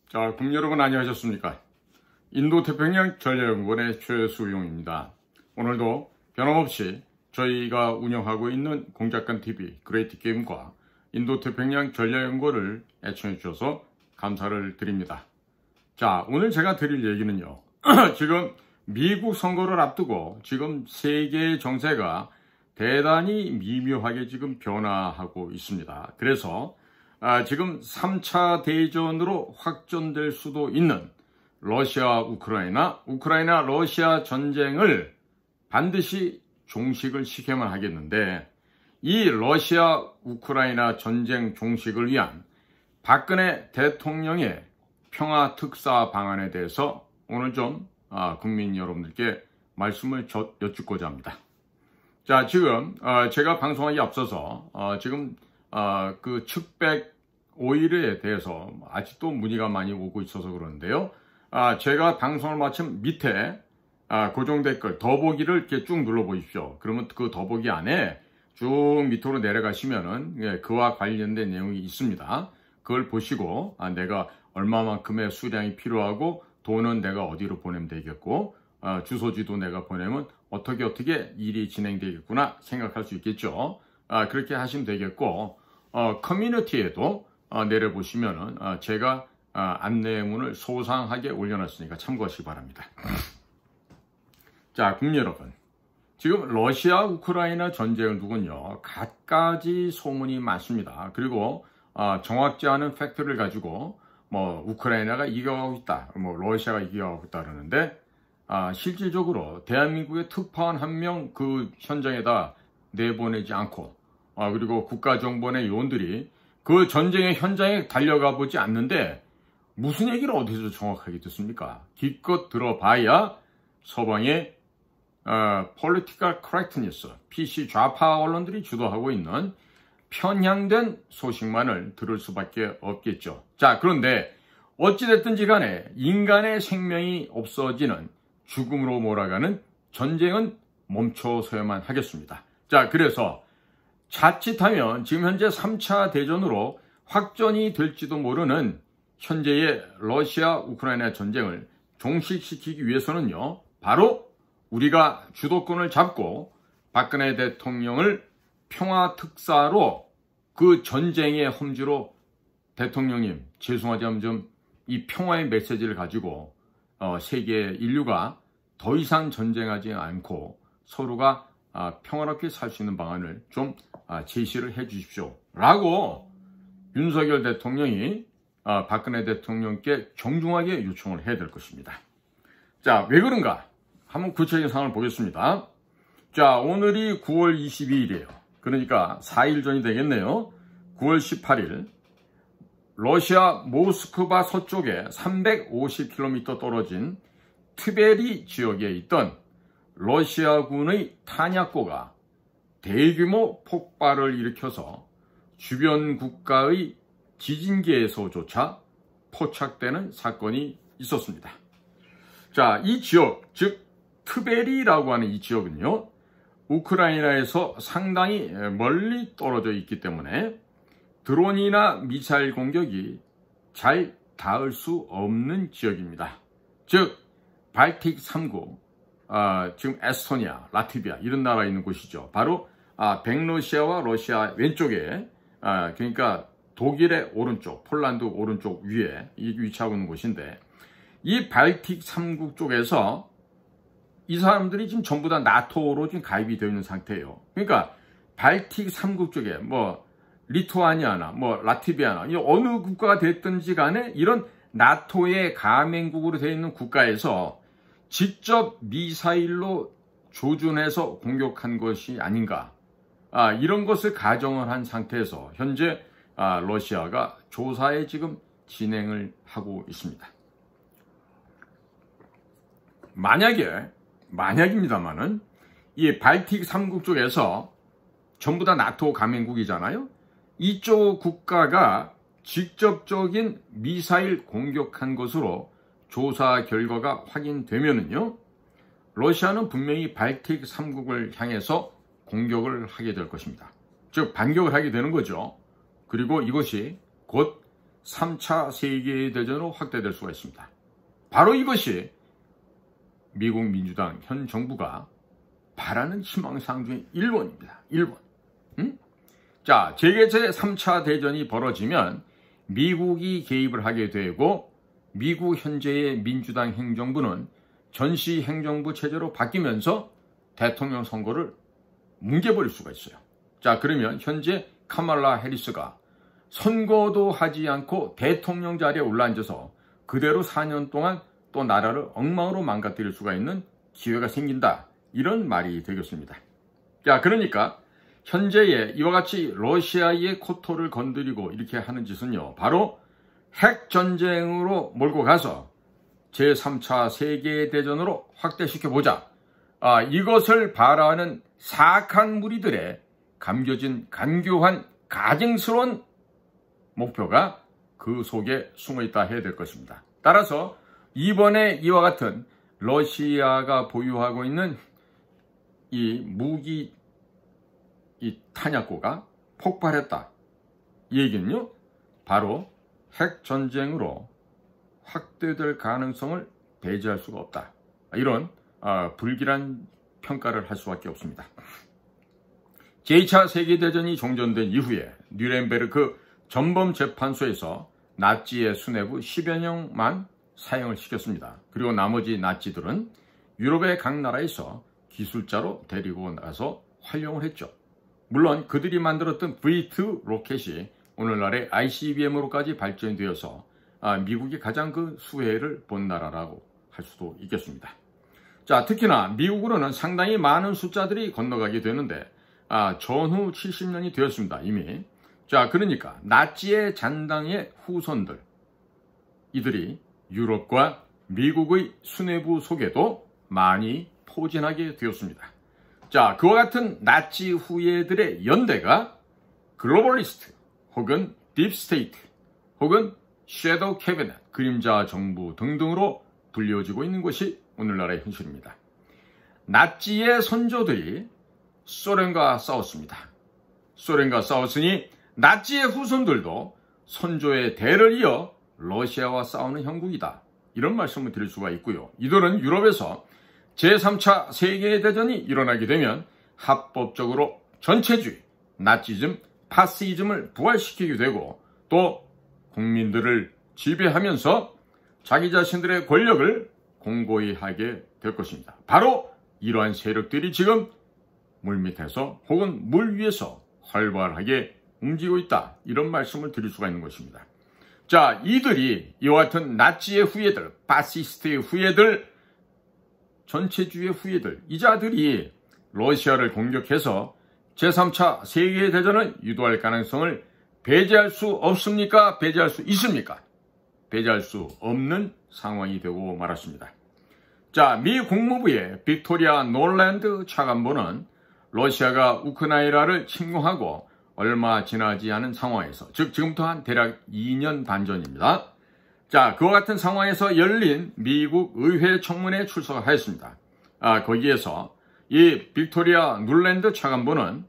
자, 국민 여러분 안녕하셨습니까? 인도태평양 전략연구원의 최수용입니다. 오늘도 변함없이 저희가 운영하고 있는 공작관TV 그레이트게임과 인도태평양 전략연구원을 애청해 주셔서 감사를 드립니다. 자, 오늘 제가 드릴 얘기는요. 지금 미국 선거를 앞두고 지금 세계의 정세가 대단히 미묘하게 지금 변화하고 있습니다. 그래서 지금 3차 대전으로 확전될 수도 있는 러시아, 우크라이나, 러시아 전쟁을 반드시 종식을 시켜야만 하겠는데, 이 러시아, 우크라이나 전쟁 종식을 위한 박근혜 대통령의 평화 특사 방안에 대해서 오늘 좀 국민 여러분들께 말씀을 여쭙고자 합니다. 자, 지금 제가 방송하기 앞서서 지금 그 측백 오일에 대해서 아직도 문의가 많이 오고 있어서 그러는데요. 제가 방송을 마친 밑에 고정 댓글 더보기를 이렇게 쭉 눌러 보십시오. 그러면 그 더보기 안에 쭉 밑으로 내려가시면은 그와 관련된 내용이 있습니다. 그걸 보시고 내가 얼마만큼의 수량이 필요하고 돈은 내가 어디로 보내면 되겠고 주소지도 내가 보내면 어떻게 일이 진행되겠구나 생각할 수 있겠죠. 그렇게 하시면 되겠고, 커뮤니티에도 내려보시면은 제가 안내문을 소상하게 올려놨으니까 참고하시기 바랍니다. 자, 국민 여러분, 지금 러시아 우크라이나 전쟁을 두고는요 갖가지 소문이 많습니다. 그리고 정확지 않은 팩트를 가지고 뭐 우크라이나가 이겨가고 있다, 뭐 러시아가 이겨가고 있다 그러는데, 실질적으로 대한민국의 특파원 한 명 그 현장에다 내보내지 않고, 그리고 국가정보원의 요원들이 그 전쟁의 현장에 달려가 보지 않는데 무슨 얘기를 어디서 정확하게 듣습니까? 기껏 들어봐야 서방의 Political Correctness, PC 좌파 언론들이 주도하고 있는 편향된 소식만을 들을 수밖에 없겠죠. 자, 그런데 어찌됐든지 간에 인간의 생명이 없어지는 죽음으로 몰아가는 전쟁은 멈춰서야만 하겠습니다. 자, 그래서 자칫하면 지금 현재 3차 대전으로 확전이 될지도 모르는 현재의 러시아 우크라이나 전쟁을 종식시키기 위해서는요, 바로 우리가 주도권을 잡고 박근혜 대통령을 평화특사로 그 전쟁의 험지로, 대통령님 죄송하지만 좀 이 평화의 메시지를 가지고 세계 인류가 더 이상 전쟁하지 않고 서로가 평화롭게 살 수 있는 방안을 좀 제시를 해 주십시오 라고 윤석열 대통령이 박근혜 대통령께 정중하게 요청을 해야 될 것입니다. 자, 왜 그런가? 한번 구체적인 상황을 보겠습니다. 자, 오늘이 9월 22일이에요. 그러니까 4일 전이 되겠네요. 9월 18일 러시아 모스크바 서쪽에 350km 떨어진 트베리 지역에 있던 러시아군의 탄약고가 대규모 폭발을 일으켜서 주변 국가의 지진계에서조차 포착되는 사건이 있었습니다. 자, 이 지역, 즉 트베리라고 하는 이 지역은요, 우크라이나에서 상당히 멀리 떨어져 있기 때문에 드론이나 미사일 공격이 잘 닿을 수 없는 지역입니다. 즉 발틱 3국, 지금 에스토니아, 라트비아 이런 나라에 있는 곳이죠. 바로 백러시아와 러시아 왼쪽에, 그러니까 독일의 오른쪽, 폴란드 오른쪽 위에 위치하고 있는 곳인데, 이 발틱 3국 쪽에서 이 사람들이 지금 전부 다 나토로 지금 가입이 되어 있는 상태예요. 그러니까 발틱 3국 쪽에 뭐 리투아니아나 뭐 라트비아나 어느 국가가 됐든지 간에 이런 나토의 가맹국으로 되어 있는 국가에서 직접 미사일로 조준해서 공격한 것이 아닌가, 이런 것을 가정을 한 상태에서 현재 러시아가 조사에 지금 진행을 하고 있습니다. 만약입니다만은 이 발틱 3국 쪽에서 전부 다 나토 가맹국이잖아요. 이쪽 국가가 직접적인 미사일 공격한 것으로 조사 결과가 확인되면은요, 러시아는 분명히 발틱 3국을 향해서 공격을 하게 될 것입니다. 즉 반격을 하게 되는 거죠. 그리고 이것이 곧 3차 세계대전으로 확대될 수가 있습니다. 바로 이것이 미국 민주당 현 정부가 바라는 희망사항 중에 1번입니다. 1번. 자, 세계 제3차 대전이 벌어지면 미국이 개입을 하게 되고 미국 현재의 민주당 행정부는 전시 행정부 체제로 바뀌면서 대통령 선거를 뭉개버릴 수가 있어요. 자, 그러면 현재 카말라 해리스가 선거도 하지 않고 대통령 자리에 올라앉아서 그대로 4년 동안 또 나라를 엉망으로 망가뜨릴 수가 있는 기회가 생긴다. 이런 말이 되겠습니다. 자, 그러니까 현재의 이와 같이 러시아의 코토를 건드리고 이렇게 하는 짓은요, 바로 핵전쟁으로 몰고 가서 제3차 세계대전으로 확대시켜보자. 이것을 바라는 사악한 무리들의 감겨진 간교한 가증스러운 목표가 그 속에 숨어있다 해야 될 것입니다. 따라서 이번에 이와 같은 러시아가 보유하고 있는 이 무기 이 탄약고가 폭발했다. 이 얘기는요, 바로 핵전쟁으로 확대될 가능성을 배제할 수가 없다. 이런 불길한 평가를 할 수밖에 없습니다. 제2차 세계대전이 종전된 이후에 뉴렌베르크 전범재판소에서 나치의 수뇌부 10여 명만 사형을 시켰습니다. 그리고 나머지 나치들은 유럽의 각 나라에서 기술자로 데리고 나가서 활용을 했죠. 물론 그들이 만들었던 V2 로켓이 오늘날의 ICBM으로까지 발전되어서 미국이 가장 그 수혜를 본 나라라고 할 수도 있겠습니다. 자, 특히나 미국으로는 상당히 많은 숫자들이 건너가게 되는데 전후 70년이 되었습니다. 이미. 자, 그러니까 나치의 잔당의 후손들, 이들이 유럽과 미국의 수뇌부 속에도 많이 포진하게 되었습니다. 자, 그와 같은 나치 후예들의 연대가 글로벌리스트 혹은 딥스테이트 혹은 섀도우 캐비넷, 그림자 정부 등등으로 불려지고 있는 것이 오늘날의 현실입니다. 나치의 선조들이 소련과 싸웠습니다. 소련과 싸웠으니 나치의 후손들도 선조의 대를 이어 러시아와 싸우는 형국이다. 이런 말씀을 드릴 수가 있고요. 이들은 유럽에서 제3차 세계대전이 일어나게 되면 합법적으로 전체주의, 나치즘, 파시즘을 부활시키게 되고 또 국민들을 지배하면서 자기 자신들의 권력을 공고히 하게 될 것입니다. 바로 이러한 세력들이 지금 물밑에서 혹은 물 위에서 활발하게 움직이고 있다. 이런 말씀을 드릴 수가 있는 것입니다. 자, 이들이 이와 같은 나치의 후예들, 파시스트의 후예들, 전체주의의 후예들, 이 자들이 러시아를 공격해서 제3차 세계대전을 유도할 가능성을 배제할 수 없습니까? 배제할 수 있습니까? 배제할 수 없는 상황이 되고 말았습니다. 자, 미 국무부의 빅토리아 놀랜드 차관보는 러시아가 우크라이나를 침공하고 얼마 지나지 않은 상황에서, 즉 지금부터 한 대략 2년 반 전입니다. 자, 그와 같은 상황에서 열린 미국 의회 청문회에 출석하였습니다. 거기에서 이 빅토리아 놀랜드 차관보는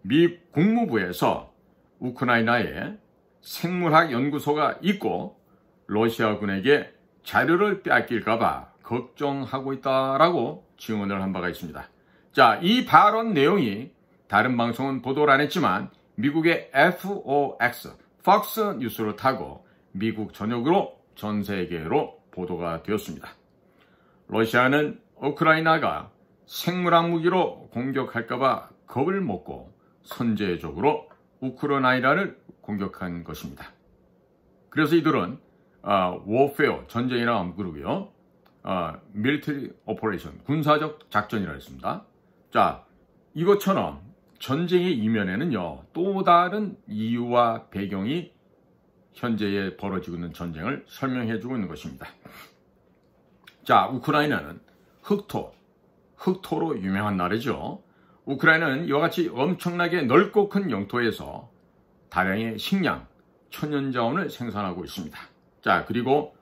미 국무부에서 우크라이나에 생물학 연구소가 있고 러시아군에게 자료를 빼앗길까봐 걱정하고 있다라고 증언을 한 바가 있습니다. 자, 이 발언 내용이 다른 방송은 보도를 안 했지만 미국의 FOX, Fox 뉴스를 타고 미국 전역으로 전 세계로 보도가 되었습니다. 러시아는 우크라이나가 생물학 무기로 공격할까봐 겁을 먹고 선제적으로 우크라이나를 공격한 것입니다. 그래서 이들은 warfare, 전쟁이라고 그러고요. military operation, 군사적 작전이라 했습니다. 자, 이것처럼 전쟁의 이면에는요, 또 다른 이유와 배경이 현재에 벌어지고 있는 전쟁을 설명해 주고 있는 것입니다. 자, 우크라이나는 흑토로 유명한 나라죠. 우크라이나는 이와 같이 엄청나게 넓고 큰 영토에서 다량의 식량, 천연자원을 생산하고 있습니다. 자, 그리고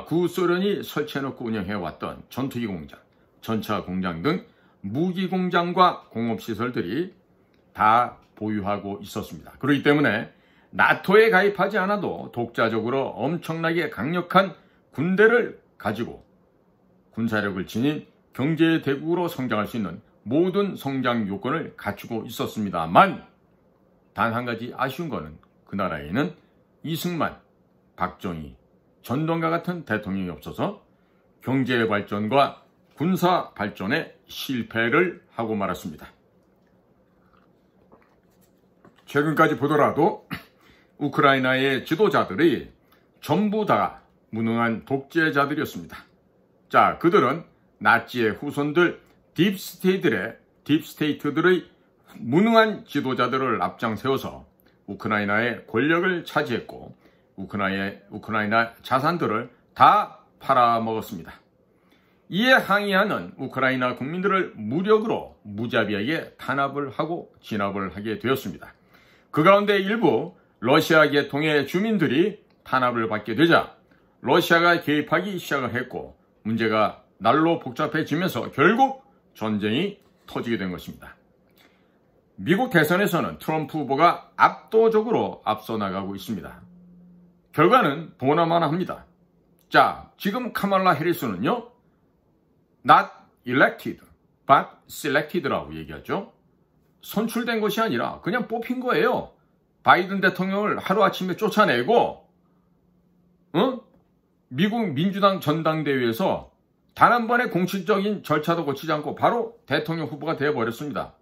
구소련이 설치해놓고 운영해왔던 전투기 공장, 전차 공장 등 무기 공장과 공업시설들이 다 보유하고 있었습니다. 그렇기 때문에 나토에 가입하지 않아도 독자적으로 엄청나게 강력한 군대를 가지고 군사력을 지닌 경제 대국으로 성장할 수 있는 모든 성장 요건을 갖추고 있었습니다만 단 한 가지 아쉬운 거는 그 나라에는 이승만, 박정희, 전두환과 같은 대통령이 없어서 경제 발전과 군사 발전에 실패를 하고 말았습니다. 최근까지 보더라도 우크라이나의 지도자들이 전부 다 무능한 독재자들이었습니다. 자, 그들은 나치의 후손들 딥스테이트들의 무능한 지도자들을 앞장 세워서 우크라이나의 권력을 차지했고 우크라이나 자산들을 다 팔아먹었습니다. 이에 항의하는 우크라이나 국민들을 무력으로 무자비하게 탄압을 하고 진압을 하게 되었습니다. 그 가운데 일부 러시아 계통의 주민들이 탄압을 받게 되자 러시아가 개입하기 시작을 했고 문제가 날로 복잡해지면서 결국 전쟁이 터지게 된 것입니다. 미국 대선에서는 트럼프 후보가 압도적으로 앞서 나가고 있습니다. 결과는 보나마나합니다. 자, 지금 카말라 해리스는요, not elected, but selected라고 얘기하죠. 선출된 것이 아니라 그냥 뽑힌 거예요. 바이든 대통령을 하루아침에 쫓아내고 미국 민주당 전당대회에서 단 한 번의 공식적인 절차도 거치지 않고 바로 대통령 후보가 되어버렸습니다.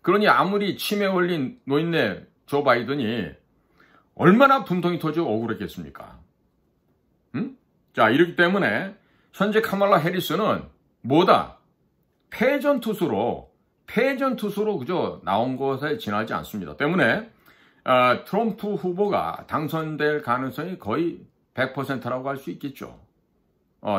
그러니 아무리 치매 걸린 노인네 조 바이든이 얼마나 분통이 터지고 억울했겠습니까? 자, 이렇기 때문에 현재 카말라 해리스는 뭐다? 패전투수로 그저 나온 것에 지나지 않습니다. 때문에 트럼프 후보가 당선될 가능성이 거의 100%라고 할 수 있겠죠.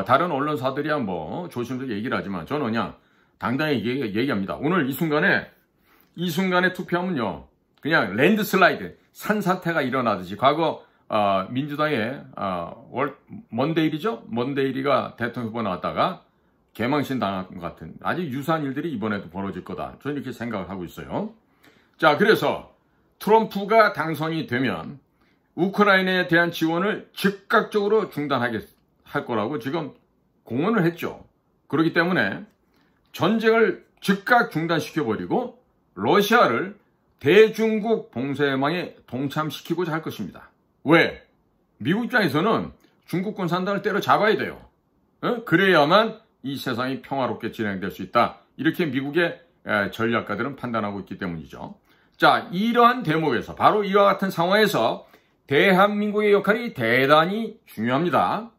다른 언론사들이야 뭐 조심스럽게 얘기를 하지만 저는 그냥 당당히 얘기합니다. 오늘 이 순간에 투표하면요, 그냥 랜드슬라이드, 산사태가 일어나듯이 과거 민주당의 먼데일이가 대통령 후보 나왔다가 개망신 당한 것 같은 아주 유사한 일들이 이번에도 벌어질 거다. 저는 이렇게 생각을 하고 있어요. 자, 그래서 트럼프가 당선이 되면 우크라이나에 대한 지원을 즉각적으로 할 거라고 지금 공언을 했죠. 그렇기 때문에 전쟁을 즉각 중단시켜버리고 러시아를 대중국 봉쇄망에 동참시키고자 할 것입니다. 왜? 미국 입장에서는 중국군 산단을 때려잡아야 돼요. 그래야만 이 세상이 평화롭게 진행될 수 있다. 이렇게 미국의 전략가들은 판단하고 있기 때문이죠. 자, 이러한 대목에서 바로 이와 같은 상황에서 대한민국의 역할이 대단히 중요합니다.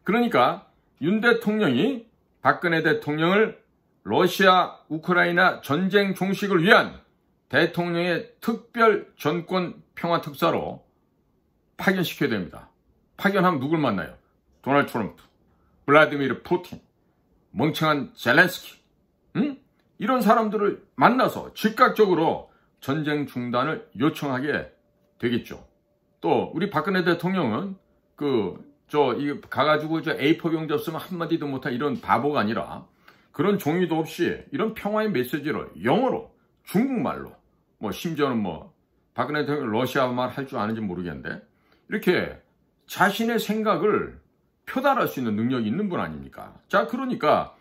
그러니까 윤 대통령이 박근혜 대통령을 러시아 우크라이나 전쟁 종식을 위한 대통령의 특별 전권 평화 특사로 파견시켜야 됩니다. 파견하면 누굴 만나요? 도널드 트럼프, 블라디미르 푸틴, 멍청한 젤렌스키, 이런 사람들을 만나서 즉각적으로 전쟁 중단을 요청하게 되겠죠. 또 우리 박근혜 대통령은 가가지고 A4 병지 없으면 한마디도 못한 이런 바보가 아니라 그런 종이도 없이 이런 평화의 메시지를 영어로, 중국말로, 심지어는 박근혜 대통령 러시아 말 할 줄 아는지 모르겠는데 이렇게 자신의 생각을 표달할 수 있는 능력이 있는 분 아닙니까? 자, 그러니까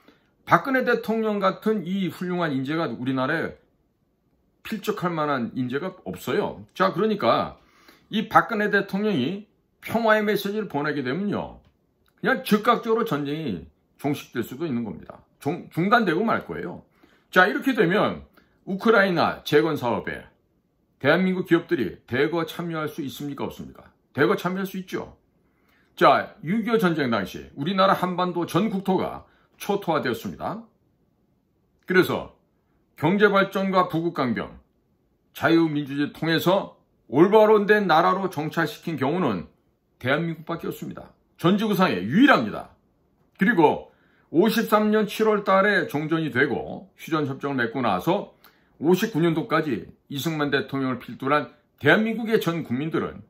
박근혜 대통령 같은 이 훌륭한 인재가 우리나라에 필적할 만한 인재가 없어요. 자, 그러니까 이 박근혜 대통령이 평화의 메시지를 보내게 되면요, 그냥 즉각적으로 전쟁이 종식될 수도 있는 겁니다. 중단되고 말 거예요. 자, 이렇게 되면 우크라이나 재건 사업에 대한민국 기업들이 대거 참여할 수 있습니까? 없습니까? 대거 참여할 수 있죠. 자, 6.25 전쟁 당시 우리나라 한반도 전 국토가 초토화되었습니다. 그래서 경제발전과 부국강병, 자유민주주의를 통해서 올바로 된 나라로 정착시킨 경우는 대한민국밖에 없습니다. 전 지구상에 유일합니다. 그리고 53년 7월 달에 종전이 되고 휴전협정을 맺고 나서 59년도까지 이승만 대통령을 필두로 한 대한민국의 전 국민들은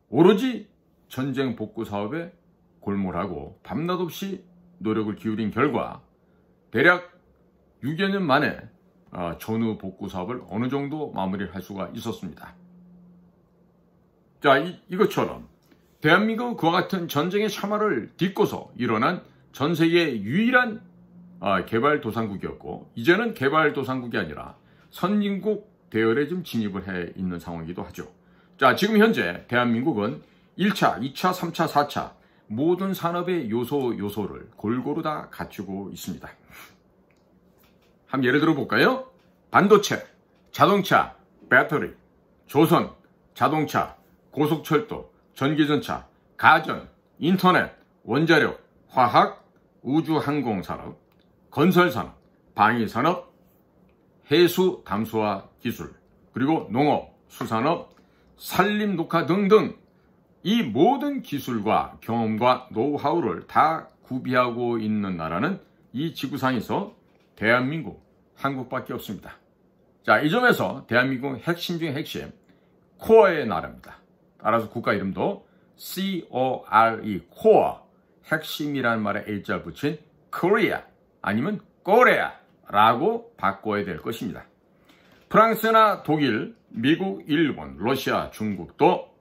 오로지 전쟁 복구 사업에 골몰하고 밤낮 없이 노력을 기울인 결과 대략 6여 년 만에 전후 복구 사업을 어느 정도 마무리를 할 수가 있었습니다. 자, 이것처럼 대한민국은 그와 같은 전쟁의 샤마를 딛고서 일어난 전 세계 유일한 개발도상국이었고, 이제는 개발도상국이 아니라 선진국 대열에 좀 진입을 해 있는 상황이기도 하죠. 자, 지금 현재 대한민국은 1차, 2차, 3차, 4차 모든 산업의 요소를 골고루 다 갖추고 있습니다. 한번 예를 들어 볼까요? 반도체, 자동차, 배터리, 조선, 자동차, 고속철도, 전기전차, 가전, 인터넷, 원자력, 화학, 우주항공산업, 건설산업, 방위산업, 해수 담수화 기술, 그리고 농업, 수산업, 산림 녹화 등등 이 모든 기술과 경험과 노하우를 다 구비하고 있는 나라는 이 지구상에서 대한민국, 한국밖에 없습니다. 자, 이 점에서 대한민국은 핵심 중에 핵심, 코어의 나라입니다. 따라서 국가 이름도 CORE, 코어, 핵심이라는 말에 A자 붙인 Korea 아니면 코레아라고 바꿔야 될 것입니다. 프랑스나 독일, 미국, 일본, 러시아, 중국도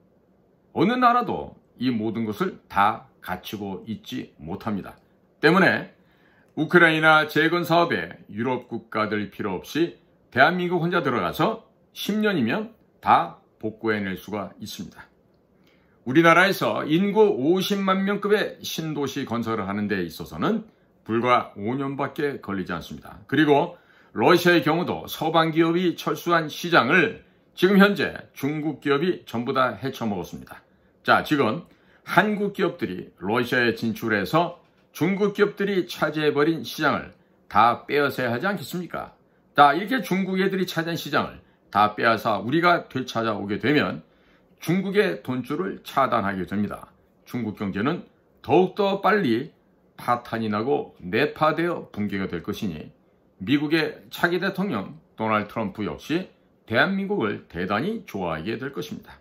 어느 나라도 이 모든 것을 다 갖추고 있지 못합니다. 때문에 우크라이나 재건 사업에 유럽 국가들 필요 없이 대한민국 혼자 들어가서 10년이면 다 복구해낼 수가 있습니다. 우리나라에서 인구 50만 명급의 신도시 건설을 하는 데 있어서는 불과 5년밖에 걸리지 않습니다. 그리고 러시아의 경우도 서방 기업이 철수한 시장을 지금 현재 중국 기업이 전부 다 헤쳐먹었습니다. 자, 지금 한국 기업들이 러시아에 진출해서 중국 기업들이 차지해버린 시장을 다 빼앗아야 하지 않겠습니까? 자, 이렇게 중국 애들이 차지한 시장을 다 빼앗아 우리가 되찾아오게 되면 중국의 돈줄을 차단하게 됩니다. 중국 경제는 더욱더 빨리 파탄이 나고 내파되어 붕괴가 될 것이니 미국의 차기 대통령 도널드 트럼프 역시 대한민국을 대단히 좋아하게 될 것입니다.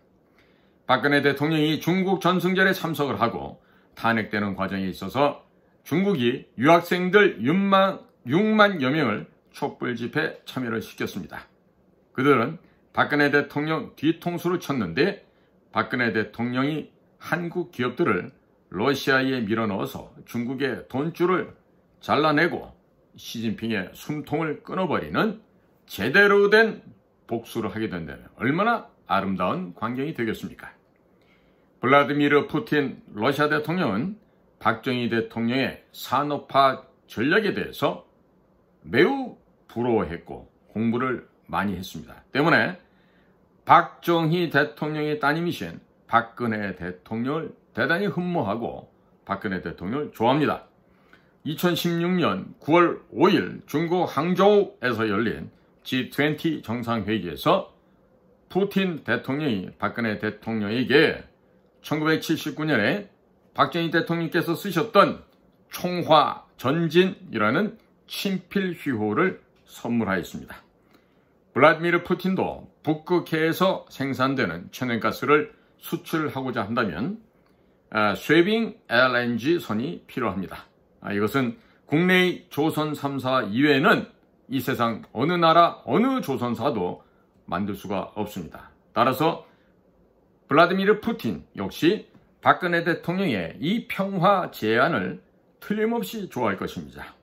박근혜 대통령이 중국 전승절에 참석을 하고 탄핵되는 과정에 있어서 중국이 유학생들 6만여 명을 촛불 집회에 참여를 시켰습니다. 그들은 박근혜 대통령 뒤통수를 쳤는데 박근혜 대통령이 한국 기업들을 러시아에 밀어넣어서 중국의 돈줄을 잘라내고 시진핑의 숨통을 끊어버리는 제대로 된 복수를 하게 된다면 얼마나 아름다운 광경이 되겠습니까? 블라디미르 푸틴 러시아 대통령은 박정희 대통령의 산업화 전략에 대해서 매우 부러워했고 공부를 많이 했습니다. 때문에 박정희 대통령의 따님이신 박근혜 대통령을 대단히 흠모하고 박근혜 대통령을 좋아합니다. 2016년 9월 5일 중국 항저우에서 열린 G20 정상회의에서 푸틴 대통령이 박근혜 대통령에게 1979년에 박정희 대통령께서 쓰셨던 총화 전진이라는 친필휘호를 선물하였습니다. 블라디미르 푸틴도 북극해에서 생산되는 천연가스를 수출하고자 한다면 쉐빙 LNG 선이 필요합니다. 이것은 국내의 조선 3사 이외에는 이 세상 어느 나라 어느 조선사도 만들 수가 없습니다. 따라서 블라디미르 푸틴 역시 박근혜 대통령의 이 평화 제안을 틀림없이 좋아할 것입니다.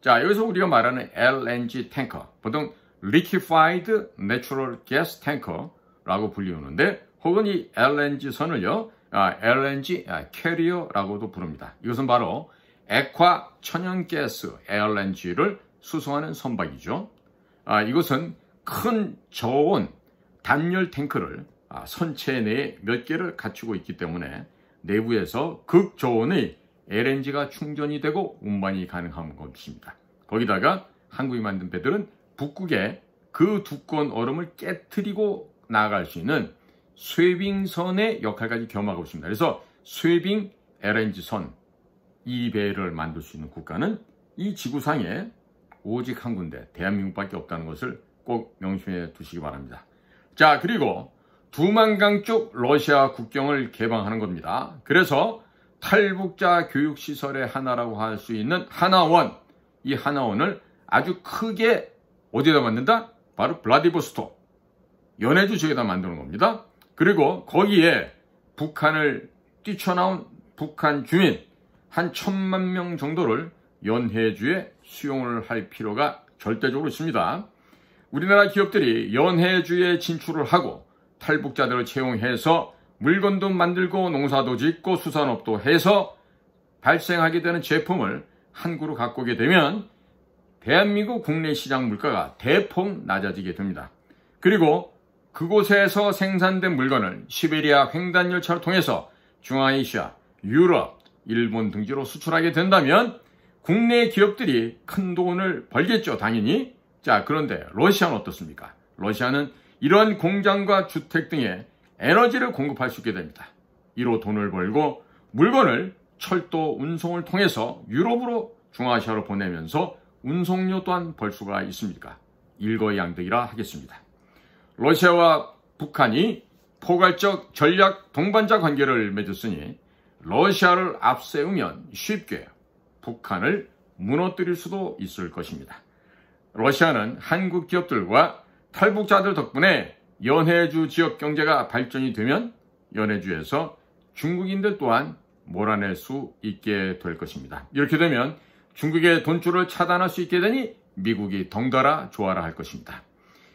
자, 여기서 우리가 말하는 LNG 탱커, 보통 Liquefied Natural Gas Tanker라고 불리우는데 혹은 이 LNG 선을요, LNG 캐리어라고도 부릅니다. 이것은 바로 액화 천연가스 LNG를 수송하는 선박이죠. 이것은 큰 저온 단열 탱크를 선체 내에 몇 개를 갖추고 있기 때문에 내부에서 극저온의 LNG가 충전이 되고 운반이 가능한 것입니다. 거기다가 한국이 만든 배들은 북극에 그 두꺼운 얼음을 깨트리고 나아갈 수 있는 쉐빙선의 역할까지 겸하고 있습니다. 그래서 쉐빙 LNG선 이 배를 만들 수 있는 국가는 이 지구상에 오직 한 군데 대한민국밖에 없다는 것을 꼭 명심해 두시기 바랍니다. 자, 그리고 두만강 쪽 러시아 국경을 개방하는 겁니다. 그래서 탈북자 교육시설의 하나라고 할 수 있는 하나원, 이 하나원을 아주 크게 어디다 만든다? 바로 블라디보스톡, 연해주 지역에다 만드는 겁니다. 그리고 거기에 북한을 뛰쳐나온 북한 주민 한 1,000만 명 정도를 연해주에 수용을 할 필요가 절대적으로 있습니다. 우리나라 기업들이 연해주에 진출을 하고 탈북자들을 채용해서 물건도 만들고 농사도 짓고 수산업도 해서 발생하게 되는 제품을 한국으로 갖고 오게 되면 대한민국 국내 시장 물가가 대폭 낮아지게 됩니다. 그리고 그곳에서 생산된 물건을 시베리아 횡단열차를 통해서 중앙아시아, 유럽, 일본 등지로 수출하게 된다면 국내 기업들이 큰 돈을 벌겠죠, 당연히. 자, 그런데 러시아는 어떻습니까? 러시아는 이런 공장과 주택 등의 에너지를 공급할 수 있게 됩니다. 이로 돈을 벌고 물건을 철도 운송을 통해서 유럽으로 중앙아시아로 보내면서 운송료 또한 벌 수가 있습니까? 일거양득이라 하겠습니다. 러시아와 북한이 포괄적 전략 동반자 관계를 맺었으니 러시아를 앞세우면 쉽게 북한을 무너뜨릴 수도 있을 것입니다. 러시아는 한국 기업들과 탈북자들 덕분에 연해주 지역 경제가 발전이 되면 연해주에서 중국인들 또한 몰아낼 수 있게 될 것입니다. 이렇게 되면 중국의 돈줄을 차단할 수 있게 되니 미국이 덩달아 좋아라 할 것입니다.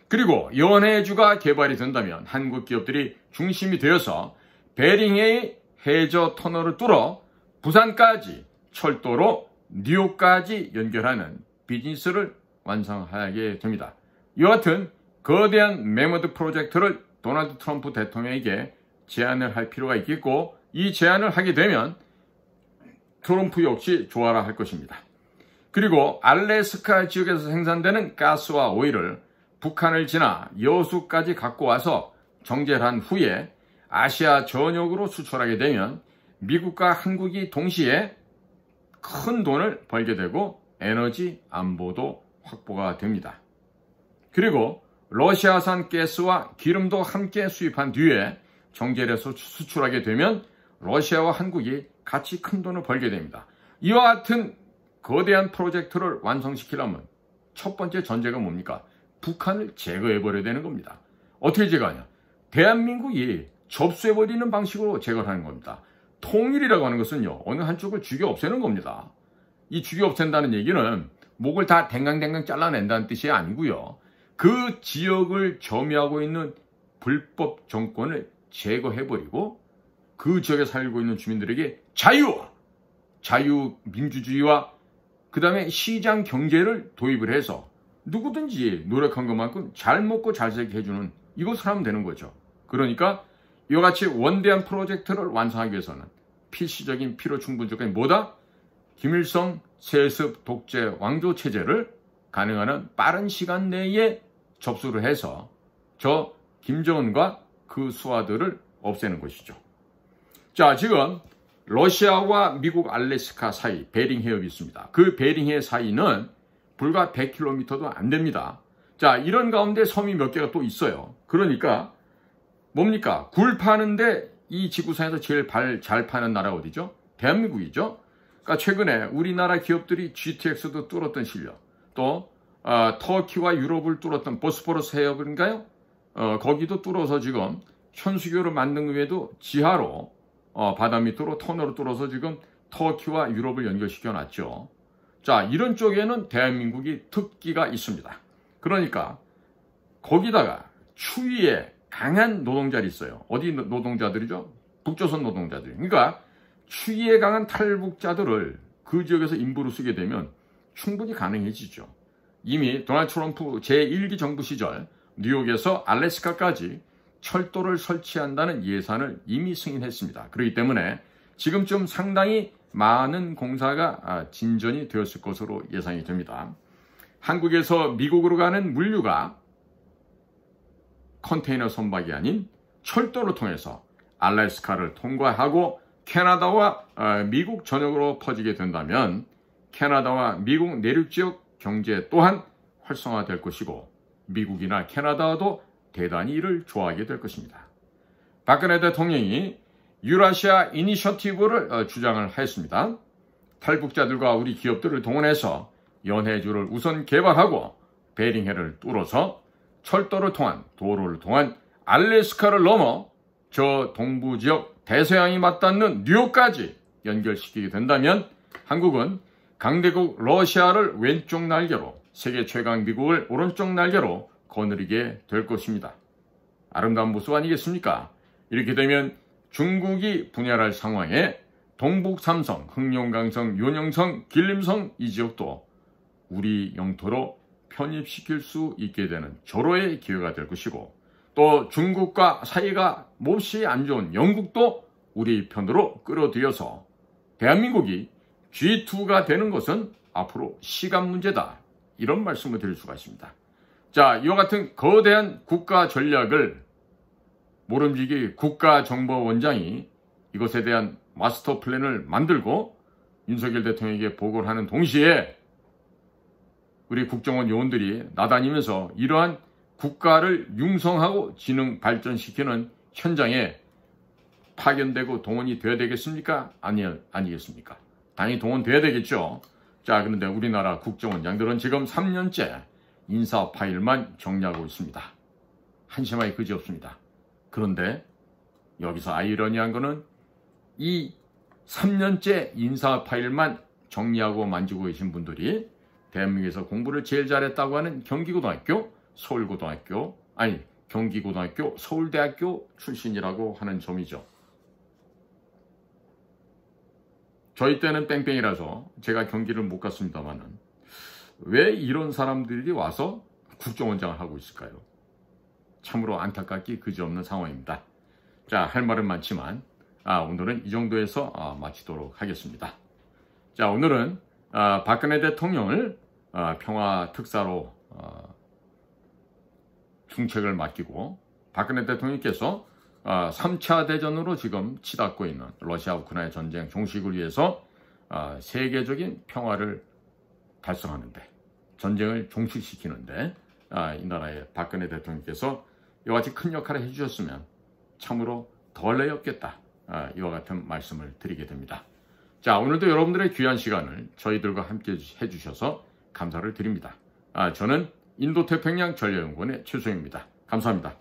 그리고 연해주가 개발이 된다면 한국 기업들이 중심이 되어서 베링해의 해저 터널을 뚫어 부산까지 철도로 뉴욕까지 연결하는 비즈니스를 완성하게 됩니다. 이와 같은 거대한 매머드 프로젝트를 도널드 트럼프 대통령에게 제안을 할 필요가 있겠고 이 제안을 하게 되면 트럼프 역시 좋아라 할 것입니다. 그리고 알래스카 지역에서 생산되는 가스와 오일을 북한을 지나 여수까지 갖고 와서 정제를 한 후에 아시아 전역으로 수출하게 되면 미국과 한국이 동시에 큰 돈을 벌게 되고 에너지 안보도 확보가 됩니다. 그리고 러시아산 가스와 기름도 함께 수입한 뒤에 정제를 해서 수출하게 되면 러시아와 한국이 같이 큰 돈을 벌게 됩니다. 이와 같은 거대한 프로젝트를 완성시키려면 첫 번째 전제가 뭡니까? 북한을 제거해버려야 되는 겁니다. 어떻게 제거하냐? 대한민국이 접수해버리는 방식으로 제거를 하는 겁니다. 통일이라고 하는 것은요, 어느 한쪽을 죽여 없애는 겁니다. 이 죽여 없앤다는 얘기는 목을 다 댕강댕강 잘라낸다는 뜻이 아니고요. 그 지역을 점유하고 있는 불법 정권을 제거해버리고 그 지역에 살고 있는 주민들에게 자유민주주의와 그 다음에 시장 경제를 도입을 해서 누구든지 노력한 것만큼 잘 먹고 잘 살게 해주는 이것을 하면 되는 거죠. 그러니까 이와 같이 원대한 프로젝트를 완성하기 위해서는 필시적인 필요 충분 조건이 뭐다? 김일성 세습 독재 왕조 체제를 가능한 한 빠른 시간 내에 접수를 해서 저 김정은과 그 수하들을 없애는 것이죠. 자, 지금 러시아와 미국 알래스카 사이 베링 해협이 있습니다. 그 베링 해협 사이는 불과 100km도 안 됩니다. 자, 이런 가운데 섬이 몇 개가 또 있어요. 그러니까 뭡니까? 굴 파는데 이 지구상에서 제일 잘 파는 나라가 어디죠? 대한민국이죠. 그러니까 최근에 우리나라 기업들이 GTX도 뚫었던 실력, 또 터키와 유럽을 뚫었던 보스포러스 해협인가요? 거기도 뚫어서 지금 현수교를 만든 외에도 지하로 바다 밑으로 터널을 뚫어서 지금 터키와 유럽을 연결시켜 놨죠. 자, 이런 쪽에는 대한민국이 특기가 있습니다. 그러니까 거기다가 추위에 강한 노동자들이 있어요. 어디 노동자들이죠? 북조선 노동자들. 그러니까 추위에 강한 탈북자들을 그 지역에서 인부로 쓰게 되면 충분히 가능해지죠. 이미 도널드 트럼프 제1기 정부 시절 뉴욕에서 알래스카까지 철도를 설치한다는 예산을 이미 승인했습니다. 그렇기 때문에 지금쯤 상당히 많은 공사가 진전이 되었을 것으로 예상이 됩니다. 한국에서 미국으로 가는 물류가 컨테이너 선박이 아닌 철도를 통해서 알래스카를 통과하고 캐나다와 미국 전역으로 퍼지게 된다면 캐나다와 미국 내륙지역 경제 또한 활성화될 것이고 미국이나 캐나다도 대단히 이를 좋아하게 될 것입니다. 박근혜 대통령이 유라시아 이니셔티브를 주장을 하였습니다. 탈북자들과 우리 기업들을 동원해서 연해주를 우선 개발하고 베링해를 뚫어서 철도를 통한 도로를 통한 알래스카를 넘어 저 동부 지역 대서양이 맞닿는 뉴욕까지 연결시키게 된다면 한국은 강대국 러시아를 왼쪽 날개로, 세계 최강 미국을 오른쪽 날개로 거느리게 될 것입니다. 아름다운 모습 아니겠습니까? 이렇게 되면 중국이 분열할 상황에 동북 삼성, 흑룡강성, 요령성, 길림성 이 지역도 우리 영토로 편입시킬 수 있게 되는 절호의 기회가 될 것이고, 또 중국과 사이가 몹시 안 좋은 영국도 우리 편으로 끌어들여서 대한민국이 G2가 되는 것은 앞으로 시간 문제다, 이런 말씀을 드릴 수가 있습니다. 자, 이와 같은 거대한 국가 전략을 모름지기 국가정보원장이 이것에 대한 마스터 플랜을 만들고 윤석열 대통령에게 보고를 하는 동시에 우리 국정원 요원들이 나다니면서 이러한 국가를 융성하고 지능 발전시키는 현장에 파견되고 동원이 돼야 되겠습니까? 아니겠습니까? 당연히 동원돼야 되겠죠. 자, 그런데 우리나라 국정원장들은 지금 3년째 인사 파일만 정리하고 있습니다. 한심하기 그지없습니다. 그런데 여기서 아이러니한 거는 이 3년째 인사 파일만 정리하고 만지고 계신 분들이 대한민국에서 공부를 제일 잘했다고 하는 경기고등학교, 서울고등학교, 경기고등학교, 서울대학교 출신이라고 하는 점이죠. 저희 때는 뺑뺑이라서 제가 경기를 못 갔습니다만은 왜 이런 사람들이 와서 국정원장을 하고 있을까요? 참으로 안타깝기 그지없는 상황입니다. 자, 할 말은 많지만 오늘은 이 정도에서 마치도록 하겠습니다. 자, 오늘은 박근혜 대통령을 평화특사로 중책을 맡기고 박근혜 대통령께서 3차 대전으로 지금 치닫고 있는 러시아 우크라이나 전쟁 종식을 위해서 세계적인 평화를 달성하는데, 전쟁을 종식시키는데 이 나라의 박근혜 대통령께서 이와 같이 큰 역할을 해주셨으면 참으로 덜레 없겠다, 이와 같은 말씀을 드리게 됩니다. 자, 오늘도 여러분들의 귀한 시간을 저희들과 함께 해주셔서 감사를 드립니다. 저는 인도태평양 전략연구원의 최소영입니다. 감사합니다.